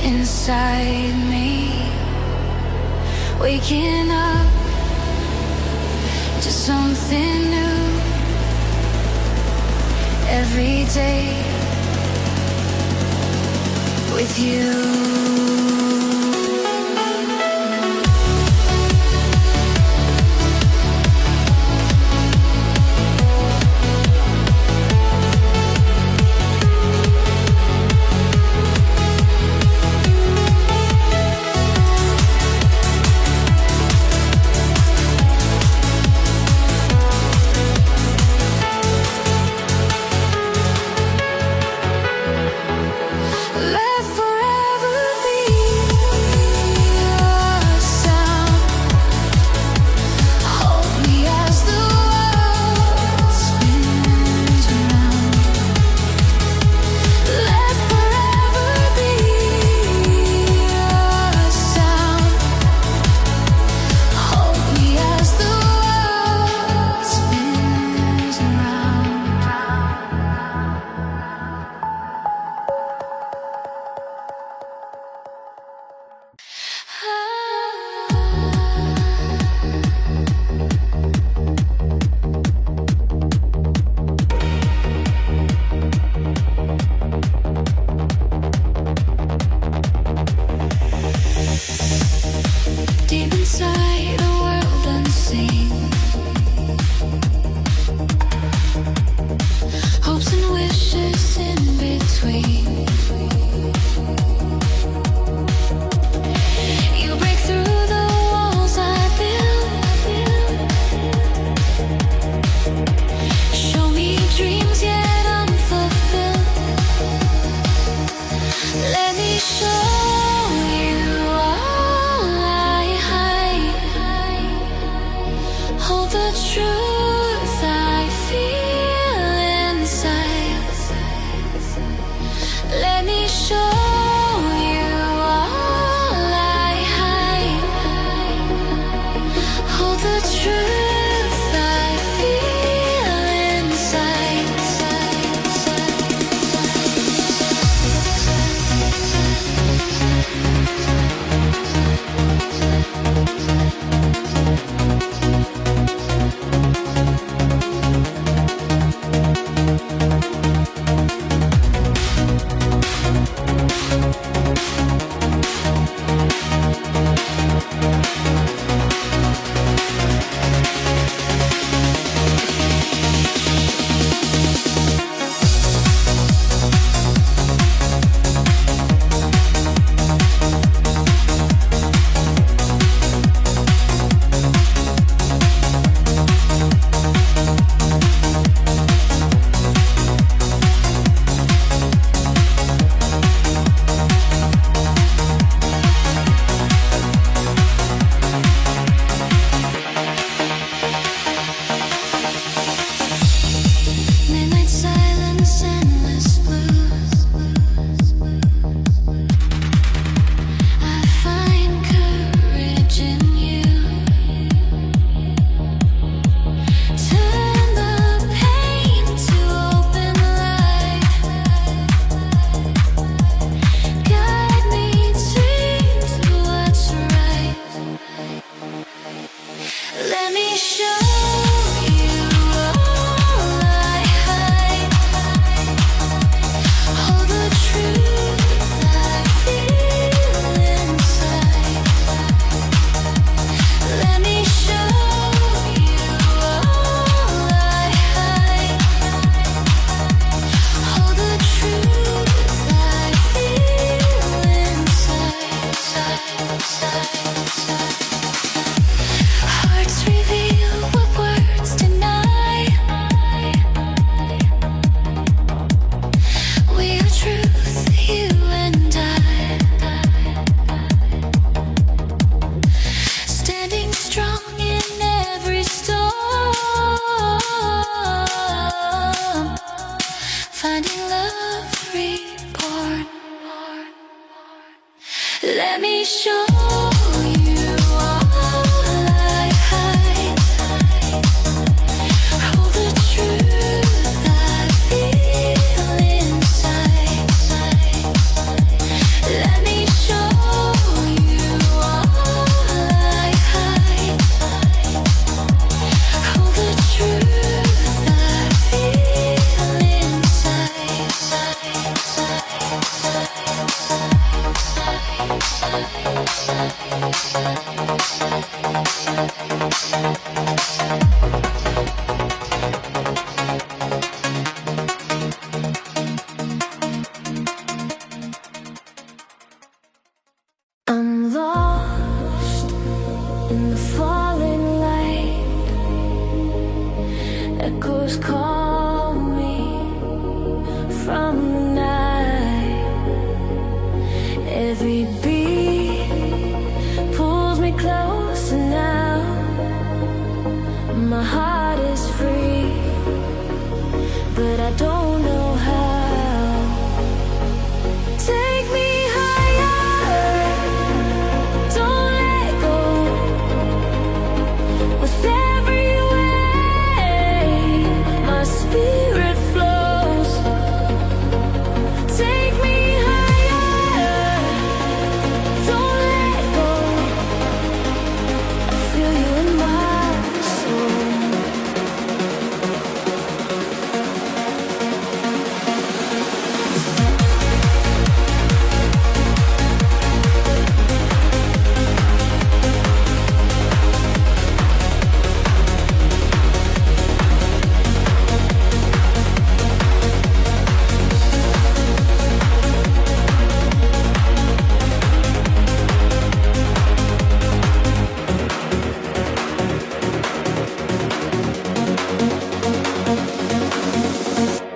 inside me, waking up to something new every day with you. Deep inside a world unseen, hopes and wishes in between. You break through the walls I build, show me dreams yet unfulfilled. Let me show the truth I feel inside. Let me show you all I hide. Hold the truth I feel inside. show you all I hide. All the truth I feel inside. Let me show you all I hide. All the truth I feel inside. I'm lost in the falling light. Echoes call me from the night. Every beat pulls me closer now. My heart is free, but I don't know how. Take me higher, don't let go. With every wave, my spirit flows. Take me higher, don't let go. I feel you in my soul.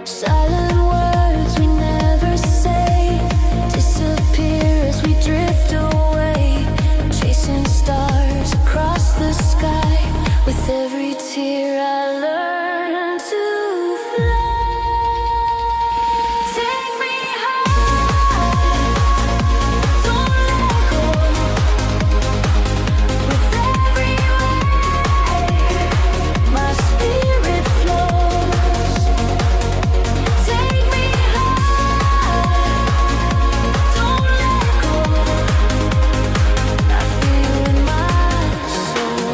Silent words we never say disappear as we drift away, chasing stars across the sky. With every tear I learn to fly. Take me high, don't let go. With every wave, my spirit flows. Take me high, don't let go. I feel you in my soul.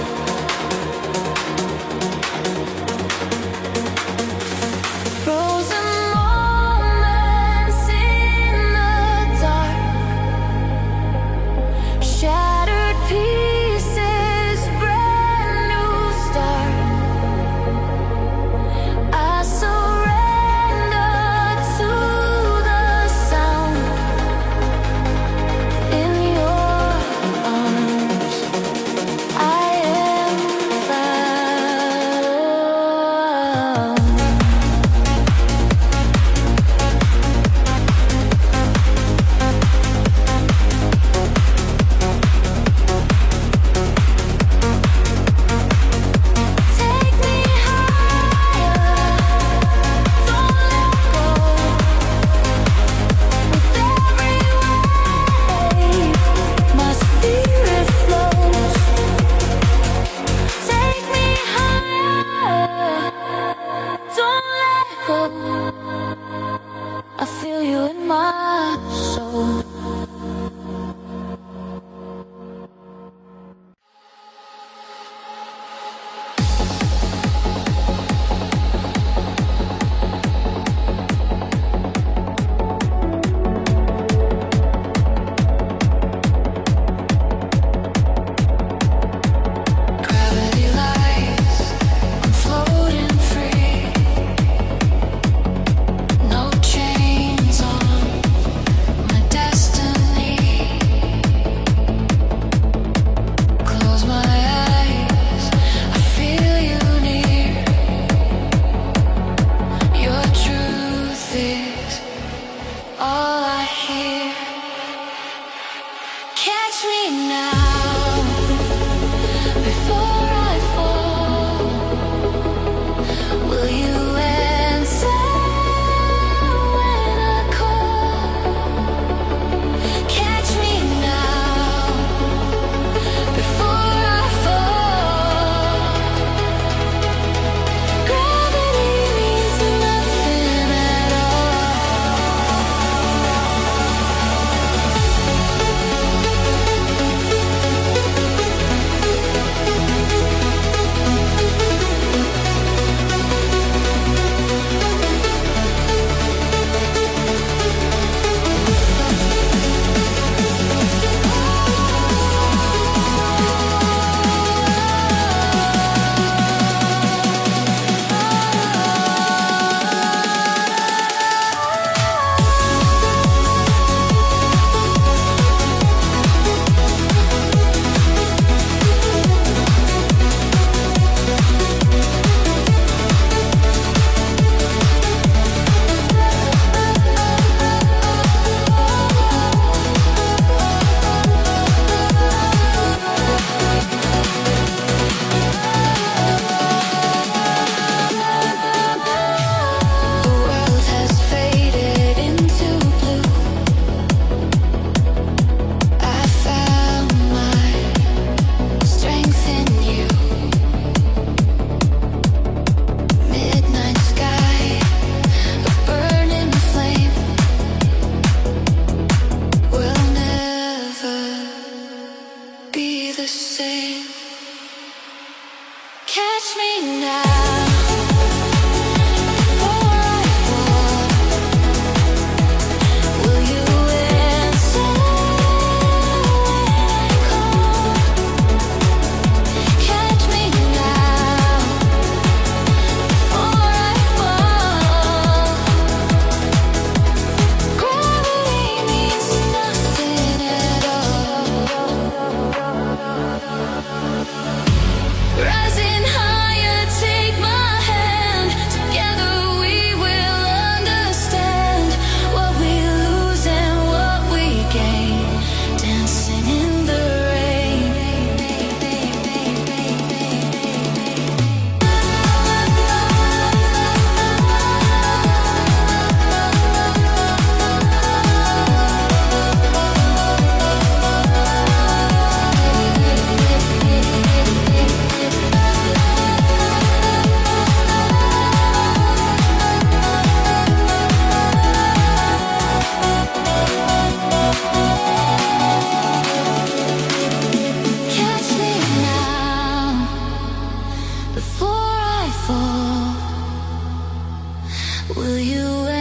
Will you